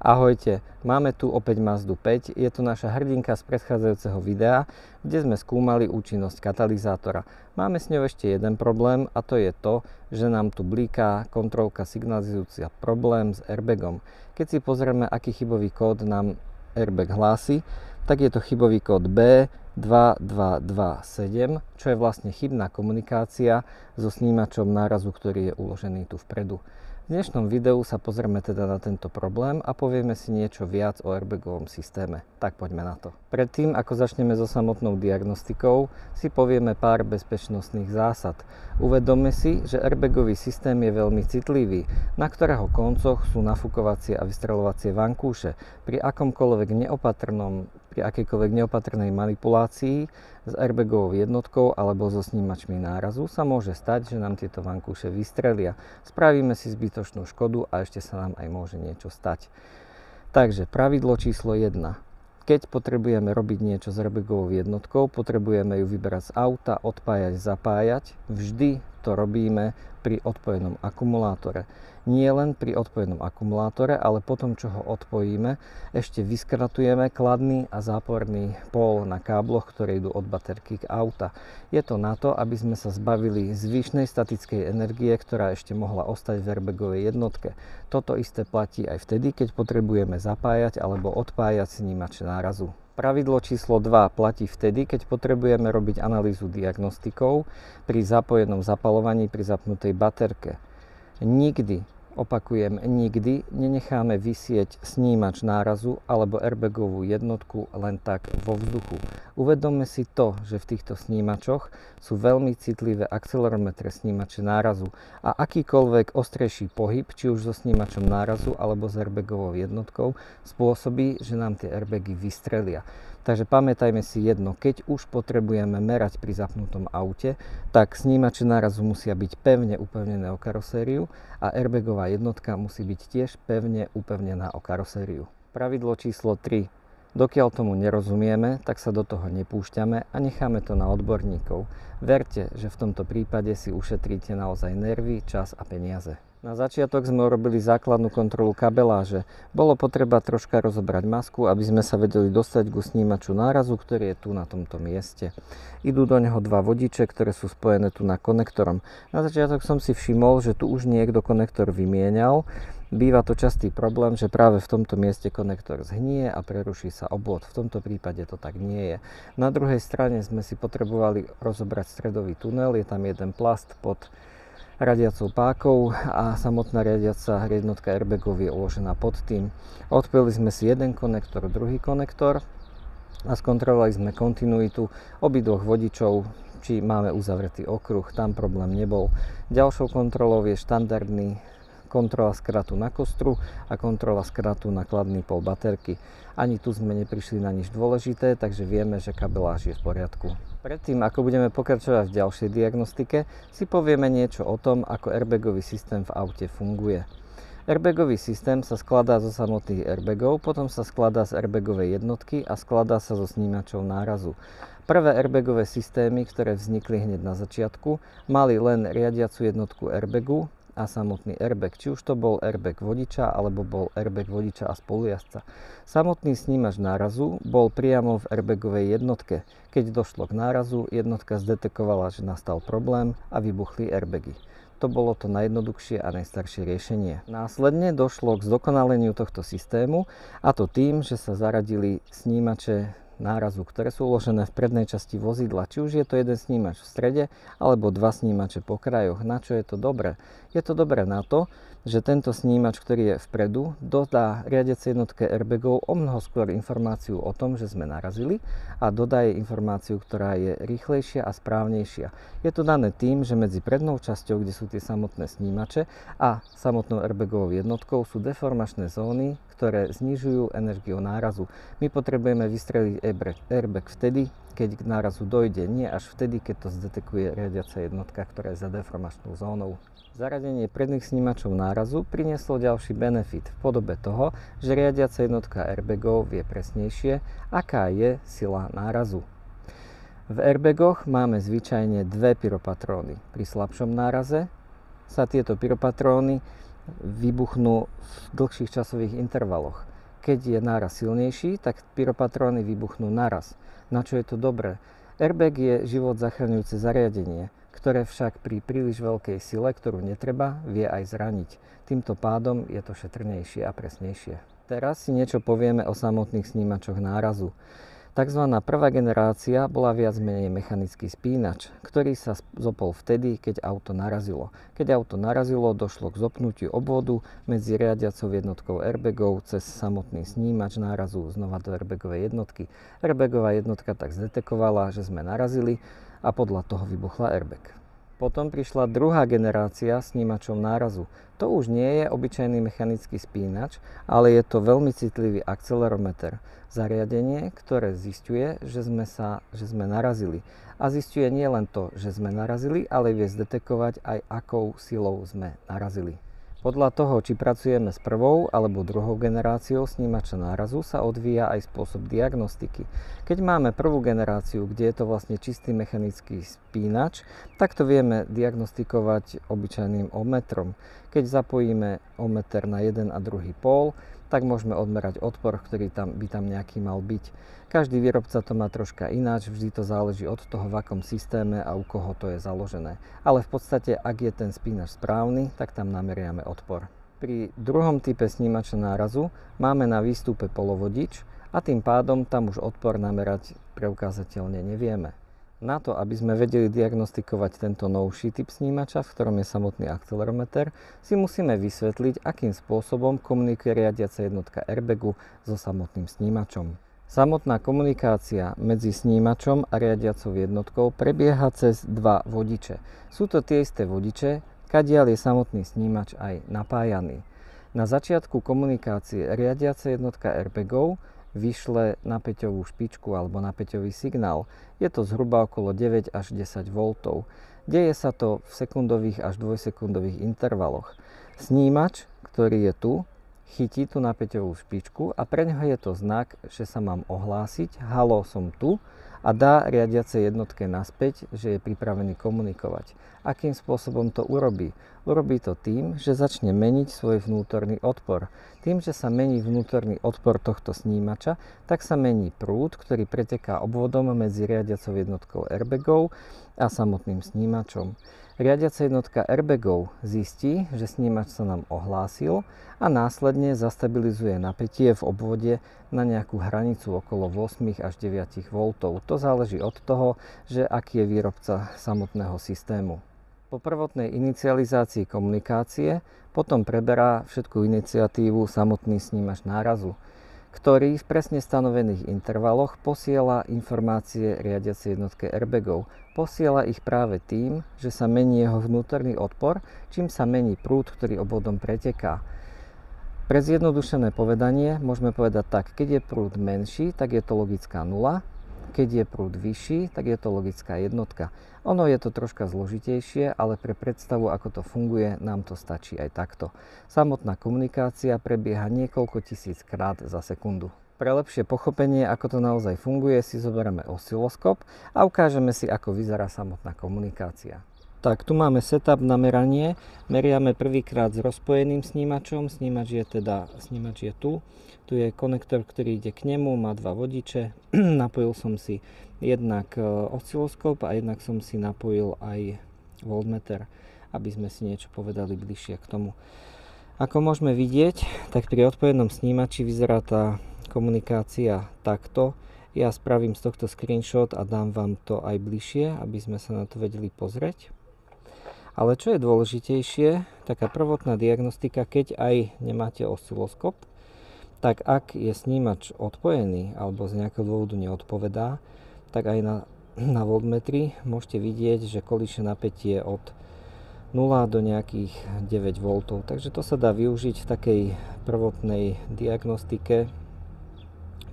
Ahojte, máme tu opäť Mazdu 5, je to naša hrdinka z predchádzajúceho videa, kde sme skúmali účinnosť katalizátora. Máme s ňou ešte jeden problém a to je to, že nám tu blíka kontrolka signalizujúca problém s airbagom. Keď si pozrieme, aký chybový kód nám airbag hlási, tak je to chybový kód B2227, čo je vlastne chybná komunikácia so snímačom nárazu, ktorý je uložený tu vpredu. V dnešnom videu sa pozrieme teda na tento problém a povieme si niečo viac o airbagovom systéme. Tak poďme na to. Predtým, ako začneme so samotnou diagnostikou, si povieme pár bezpečnostných zásad. Uvedomme si, že airbagový systém je veľmi citlivý, na ktorého koncoch sú nafúkovacie a vystreľovacie vankúše. Pri akejkoľvek neopatrnej manipulácii s airbagovou jednotkou alebo so snímačmi nárazu sa môže stať, že nám tieto vankúše vystrelia. Spravíme si zbytočnú škodu a ešte sa nám aj môže niečo stať. Takže pravidlo číslo 1. Keď potrebujeme robiť niečo s airbagovou jednotkou, potrebujeme ju vyberať z auta, odpájať, zapájať. Vždy to robíme pri odpojenom akumulátore. Nie len pri odpojenom akumulátore, ale potom, čo ho odpojíme, ešte vyskratujeme kladný a záporný pól na kábloch, ktoré idú od baterky k auta. Je to na to, aby sme sa zbavili zvyšnej statickej energie, ktorá ešte mohla ostať v airbagovej jednotke. Toto isté platí aj vtedy, keď potrebujeme zapájať alebo odpájať snímače nárazu. Pravidlo číslo 2 platí vtedy, keď potrebujeme robiť analýzu diagnostikou pri zapojenom zapalovaní pri zapnutej baterke. Nikdy, opakujem, nikdy nenecháme visieť snímač nárazu alebo airbagovú jednotku len tak vo vzduchu. Uvedomme si to, že v týchto snímačoch sú veľmi citlivé akcelerometre snímače nárazu a akýkoľvek ostrejší pohyb, či už so snímačom nárazu alebo s airbagovou jednotkou, spôsobí, že nám tie airbagy vystrelia. Takže pamätajme si jedno, keď už potrebujeme merať pri zapnutom aute, tak snímače nárazu musia byť pevne upevnené o karosériu a airbagová jednotka musí byť tiež pevne upevnená o karosériu. Pravidlo číslo 3. Dokiaľ tomu nerozumieme, tak sa do toho nepúšťame a necháme to na odborníkov. Verte, že v tomto prípade si ušetríte naozaj nervy, čas a peniaze. Na začiatok sme urobili základnú kontrolu kabeláže. Bolo potreba troška rozobrať masku, aby sme sa vedeli dostať ku snímaču nárazu, ktorý je tu na tomto mieste. Idú do neho dva vodiče, ktoré sú spojené tu na konektorom. Na začiatok som si všimol, že tu už niekto konektor vymienial. Býva to častý problém, že práve v tomto mieste konektor zhnie a preruší sa obvod. V tomto prípade to tak nie je. Na druhej strane sme si potrebovali rozobrať stredový tunel. Je tam jeden plast pod radiacou pákou a samotná riadiaca jednotka airbagov je uložená pod tým. Odpojili sme si jeden konektor, druhý konektor a skontrolovali sme kontinuitu obidvoch vodičov, či máme uzavretý okruh, tam problém nebol. Ďalšou kontrolou je štandardný kontrola skratu na kostru a kontrola skratu na kladný pól baterky. Ani tu sme neprišli na nič dôležité, takže vieme, že kabeláž je v poriadku. Predtým, ako budeme pokračovať v ďalšej diagnostike, si povieme niečo o tom, ako airbagový systém v aute funguje. Airbagový systém sa skladá zo samotných airbagov, potom sa skladá z airbagovej jednotky a skladá sa zo snímačov nárazu. Prvé airbagové systémy, ktoré vznikli hneď na začiatku, mali len riadiacu jednotku airbagu a samotný airbag, či už to bol airbag vodiča alebo bol airbag vodiča a spolujazdca. Samotný snímač nárazu bol priamo v airbagovej jednotke. Keď došlo k nárazu, jednotka zdetekovala, že nastal problém a vybuchli airbagy. To bolo to najjednoduchšie a najstaršie riešenie. Následne došlo k zdokonaleniu tohto systému, a to tým, že sa zaradili snímače nárazu, ktoré sú uložené v prednej časti vozidla. Či už je to jeden snímač v strede, alebo dva snímače po krajoch. Na čo je to dobré? Je to dobré na to, že tento snímač, ktorý je vpredu, dodá riadiacej jednotke airbagov omnoho skôr informáciu o tom, že sme narazili a dodá jej informáciu, ktorá je rýchlejšia a správnejšia. Je to dané tým, že medzi prednou časťou, kde sú tie samotné snímače, a samotnou airbagovou jednotkou sú deformačné zóny, ktoré znižujú energiu nárazu. My potrebujeme vystreliť airbag vtedy, keď k nárazu dojde, nie až vtedy, keď to zdetekuje riadiaca jednotka, ktorá je za deformačnou zónou. Zaradenie predných snímačov nárazu prinieslo ďalší benefit v podobe toho, že riadiaca jednotka airbagov vie presnejšie, aká je sila nárazu. V airbagoch máme zvyčajne dve pyropatróny. Pri slabšom náraze sa tieto pyropatróny vybuchnú v dlhších časových intervaloch. Keď je náraz silnejší, tak pyropatróny vybuchnú naraz. Na čo je to dobré? Airbag je život zachraňujúce zariadenie, ktoré však pri príliš veľkej sile, ktorú netreba, vie aj zraniť. Týmto pádom je to šetrnejšie a presnejšie. Teraz si niečo povieme o samotných snímačoch nárazu. Takzvaná prvá generácia bola viac menej mechanický spínač, ktorý sa zopol vtedy, keď auto narazilo. Keď auto narazilo, došlo k zopnutiu obvodu medzi riadiacou jednotkou airbagov cez samotný snímač nárazu znova do airbagovej jednotky. Airbagová jednotka tak zdetekovala, že sme narazili a podľa toho vybuchla airbag. Potom prišla druhá generácia snímačov nárazu. To už nie je obyčajný mechanický spínač, ale je to veľmi citlivý akcelerometer. Zariadenie, ktoré zisťuje, že sme narazili. A zisťuje nie len to, že sme narazili, ale vie zdetekovať aj akou silou sme narazili. Podľa toho, či pracujeme s prvou alebo druhou generáciou snímača nárazu, sa odvíja aj spôsob diagnostiky. Keď máme prvú generáciu, kde je to vlastne čistý mechanický spínač, tak to vieme diagnostikovať obyčajným ohmmetrom. Keď zapojíme ohmmeter na jeden a druhý pól, tak môžeme odmerať odpor, ktorý by tam nejaký mal byť. Každý výrobca to má troška ináč, vždy to záleží od toho, v akom systéme a u koho to je založené. Ale v podstate, ak je ten spínač správny, tak tam nameriame odpor. Pri druhom type snímača nárazu máme na výstupe polovodič a tým pádom tam už odpor namerať preukázateľne nevieme. Na to, aby sme vedeli diagnostikovať tento novší typ snímača, v ktorom je samotný akcelerometer, si musíme vysvetliť, akým spôsobom komunikuje riadiaca jednotka airbagu so samotným snímačom. Samotná komunikácia medzi snímačom a riadiacou jednotkou prebieha cez dva vodiče. Sú to tie isté vodiče, kadiaľ je samotný snímač aj napájaný. Na začiatku komunikácie riadiaca jednotka airbagov vyšle napäťovú špičku alebo napäťový signál. Je to zhruba okolo 9 až 10 V. Deje sa to v sekundových až dvojsekundových intervaloch. Snímač, ktorý je tu, chytí tú napäťovú špičku a pre ňoho je to znak, že sa mám ohlásiť, haló, som tu, a dá riadiacej jednotke naspäť, že je pripravený komunikovať. Akým spôsobom to urobí? Urobí to tým, že začne meniť svoj vnútorný odpor. Tým, že sa mení vnútorný odpor tohto snímača, tak sa mení prúd, ktorý preteká obvodom medzi riadiacou jednotkou airbagov a samotným snímačom. Riadiaca jednotka airbagov zistí, že snímač sa nám ohlásil a následne zastabilizuje napätie v obvode na nejakú hranicu okolo 8 až 9 V. To záleží od toho, že aký je výrobca samotného systému. Po prvotnej inicializácii komunikácie potom preberá všetku iniciatívu samotný snímač nárazu, ktorý v presne stanovených intervaloch posiela informácie riadiacej jednotke airbagov. Posiela ich práve tým, že sa mení jeho vnútorný odpor, čím sa mení prúd, ktorý obvodom preteká. Pre zjednodušené povedanie môžeme povedať tak, keď je prúd menší, tak je to logická nula, keď je prúd vyšší, tak je to logická jednotka. Ono je to troška zložitejšie, ale pre predstavu, ako to funguje, nám to stačí aj takto. Samotná komunikácia prebieha niekoľko tisíc krát za sekundu. Pre lepšie pochopenie, ako to naozaj funguje, si zoberieme osciloskop a ukážeme si, ako vyzerá samotná komunikácia. Tak, tu máme setup na meranie. Meriame prvýkrát s rozpojeným snímačom. Snímač je tu. Tu je konektor, ktorý ide k nemu, má dva vodiče. Napojil som si jednak osciloskop a jednak som si napojil aj voltmeter, aby sme si niečo povedali bližšie k tomu. Ako môžeme vidieť, tak pri odpojenom snímači vyzerá tá komunikácia takto. Ja spravím z tohto screenshot a dám vám to aj bližšie, aby sme sa na to vedeli pozrieť. Ale čo je dôležitejšie, taká prvotná diagnostika, keď aj nemáte osciloskop, tak ak je snímač odpojený alebo z nejakého dôvodu neodpovedá, tak aj na voltmetri môžete vidieť, že kolíše napätie od 0 do nejakých 9 V. Takže to sa dá využiť v takej prvotnej diagnostike,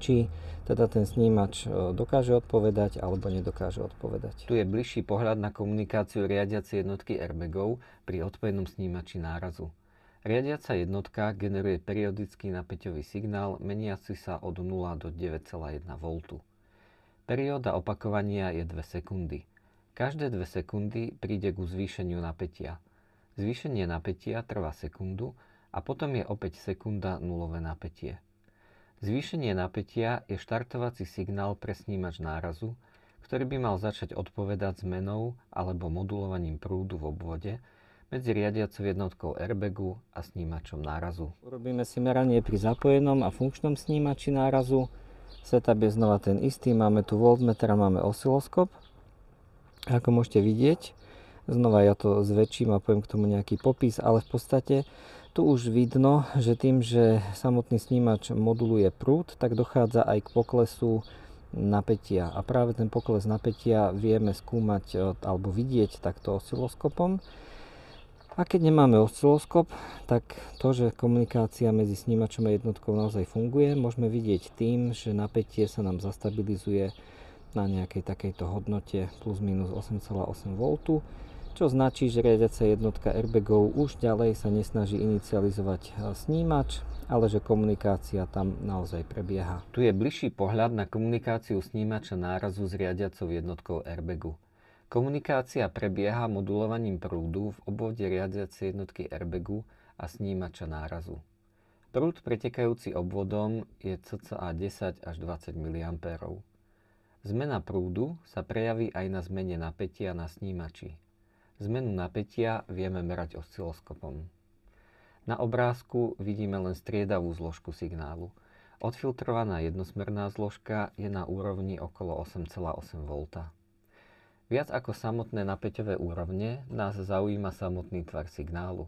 či teda ten snímač dokáže odpovedať alebo nedokáže odpovedať. Tu je bližší pohľad na komunikáciu riadiacej jednotky airbagov pri odpojenom snímači nárazu. Riadiaca jednotka generuje periodický napäťový signál meniaci sa od 0 do 9,1 V. Perióda opakovania je 2 sekundy. Každé 2 sekundy príde ku zvýšeniu napätia. Zvýšenie napätia trvá sekundu a potom je opäť sekunda nulové napätie. Zvýšenie napätia je štartovací signál pre snímač nárazu, ktorý by mal začať odpovedať zmenou alebo modulovaním prúdu v obvode medzi riadiacou jednotkou airbagu a snímačom nárazu. Urobíme si meranie pri zapojenom a funkčnom snímači nárazu. Setup je znova ten istý, máme tu voltmeter a máme osciloskop. Ako môžete vidieť, znova ja to zväčším a poviem k tomu nejaký popis, ale v podstate tu už vidno, že tým, že samotný snímač moduluje prúd, tak dochádza aj k poklesu napätia. A práve ten pokles napätia vieme skúmať alebo vidieť takto osciloskopom. A keď nemáme osciloskop, tak to, že komunikácia medzi snímačom a jednotkou naozaj funguje, môžeme vidieť tým, že napätie sa nám zastabilizuje na nejakej takejto hodnote plus minus 8,8 V, čo značí, že riadiaca jednotka airbagov už ďalej sa nesnaží inicializovať snímač, ale že komunikácia tam naozaj prebieha. Tu je bližší pohľad na komunikáciu snímača nárazu s riadiacou jednotkou airbagu. Komunikácia prebieha modulovaním prúdu v obvode riadiacej jednotky airbagu a snímača nárazu. Prúd pretekajúci obvodom je cca 10 až 20 mA. Zmena prúdu sa prejaví aj na zmene napätia na snímači. Zmenu napätia vieme merať osciloskopom. Na obrázku vidíme len striedavú zložku signálu. Odfiltrovaná jednosmerná zložka je na úrovni okolo 8,8 V. Viac ako samotné napäťové úrovne nás zaujíma samotný tvar signálu.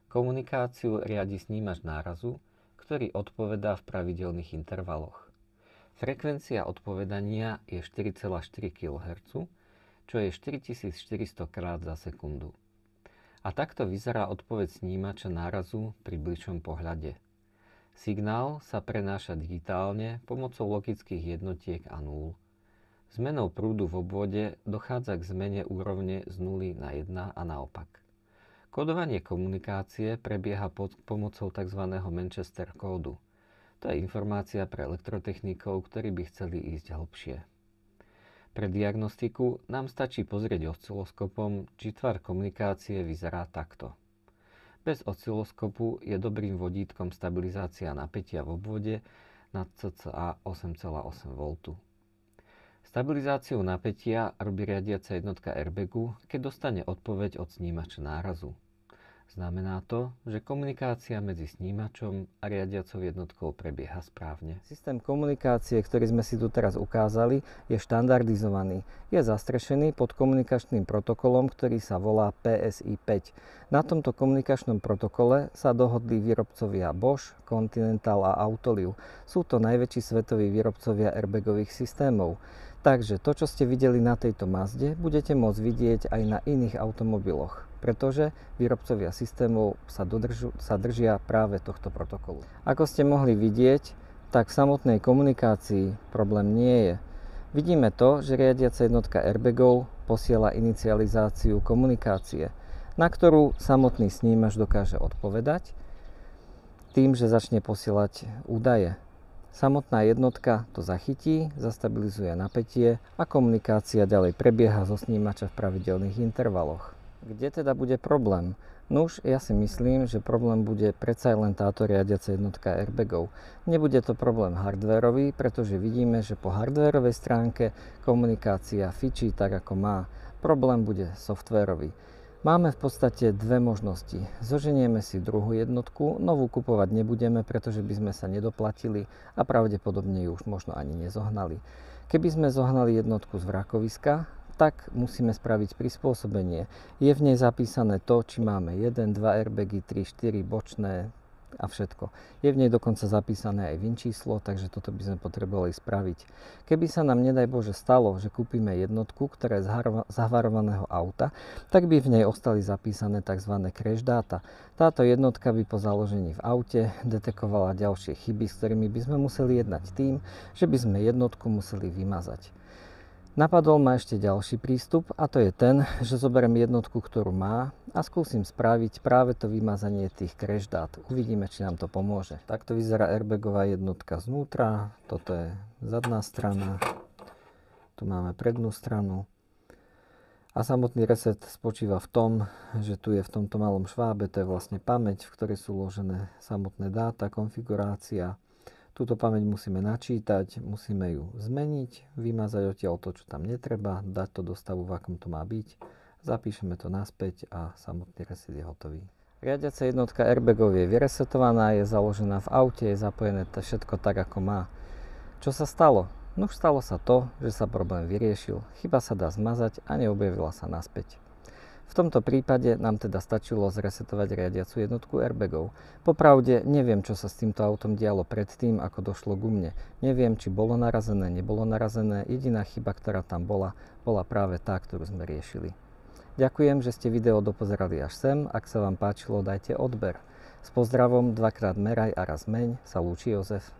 Komunikáciu riadi snímač nárazu, ktorý odpovedá v pravidelných intervaloch. Frekvencia odpovedania je 4,4 kHz, čo je 4400 krát za sekundu. A takto vyzerá odpoveď snímača nárazu pri bližšom pohľade. Signál sa prenáša digitálne pomocou logických jednotiek a nul. Zmenou prúdu v obvode dochádza k zmene úrovne z 0 na 1 a naopak. Kódovanie komunikácie prebieha pomocou tzv. Manchester kódu. To je informácia pre elektrotechnikov, ktorí by chceli ísť hlbšie. Pre diagnostiku nám stačí pozrieť osciloskopom, či tvar komunikácie vyzerá takto. Bez osciloskopu je dobrým vodítkom stabilizácia napätia v obvode na cca 8,8 V. Stabilizáciu napätia robí riadiaca jednotka airbagu, keď dostane odpoveď od snímača nárazu. Znamená to, že komunikácia medzi snímačom a riadiacou jednotkou prebieha správne. Systém komunikácie, ktorý sme si tu teraz ukázali, je štandardizovaný. Je zastrešený pod komunikačným protokolom, ktorý sa volá PSI-5. Na tomto komunikačnom protokole sa dohodli výrobcovia Bosch, Continental a Autoliv. Sú to najväčší svetoví výrobcovia airbagových systémov. Takže to, čo ste videli na tejto Mazde, budete môcť vidieť aj na iných automobiloch, pretože výrobcovia systémov sa držia práve tohto protokolu. Ako ste mohli vidieť, tak v samotnej komunikácii problém nie je. Vidíme to, že riadiaca jednotka airbagov posiela inicializáciu komunikácie, na ktorú samotný snímač dokáže odpovedať tým, že začne posielať údaje. Samotná jednotka to zachytí, zastabilizuje napätie a komunikácia ďalej prebieha zo snímača v pravidelných intervaloch. Kde teda bude problém? Nuž, ja si myslím, že problém bude predsa len táto riadiaca jednotka airbagov. Nebude to problém hardvérový, pretože vidíme, že po hardvérovej stránke komunikácia fičí tak, ako má. Problém bude softvérový. Máme v podstate dve možnosti. Zoženieme si druhú jednotku, novú kupovať nebudeme, pretože by sme sa nedoplatili a pravdepodobne ju už možno ani nezohnali. Keby sme zohnali jednotku z vrakoviska, tak musíme spraviť prispôsobenie. Je v nej zapísané to, či máme 1, 2 airbagy, 3, 4 bočné a všetko. Je v nej dokonca zapísané aj VIN číslo, takže toto by sme potrebovali spraviť. Keby sa nám, nedaj Bože, stalo, že kúpime jednotku, ktorá je z havarovaného auta, tak by v nej ostali zapísané tzv. Crash data. Táto jednotka by po založení v aute detekovala ďalšie chyby, s ktorými by sme museli jednať tým, že by sme jednotku museli vymazať. Napadol ma ešte ďalší prístup a to je ten, že zoberiem jednotku, ktorú má a skúsim spraviť práve to vymazanie tých crash dát. Uvidíme, či nám to pomôže. Takto vyzerá airbagová jednotka znútra, toto je zadná strana, tu máme prednú stranu a samotný reset spočíva v tom, že tu je v tomto malom švábe, to je vlastne pamäť, v ktorej sú uložené samotné dáta, konfigurácia. Túto pamäť musíme načítať, musíme ju zmeniť, vymazať odtiaľ to, čo tam netreba, dať to do stavu, v akom to má byť, zapíšeme to naspäť a samotný reset je hotový. Riadiaca jednotka airbagov je vyresetovaná, je založená v aute, je zapojené všetko tak, ako má. Čo sa stalo? No už stalo sa to, že sa problém vyriešil, chyba sa dá zmazať a neobjavila sa naspäť. V tomto prípade nám teda stačilo zresetovať riadiacu jednotku airbagov. Popravde neviem, čo sa s týmto autom dialo predtým, ako došlo ku mne. Neviem, či bolo narazené, nebolo narazené. Jediná chyba, ktorá tam bola práve tá, ktorú sme riešili. Ďakujem, že ste video dopozerali až sem. Ak sa vám páčilo, dajte odber. S pozdravom, dvakrát meraj a raz meň, sa lúči Jozef.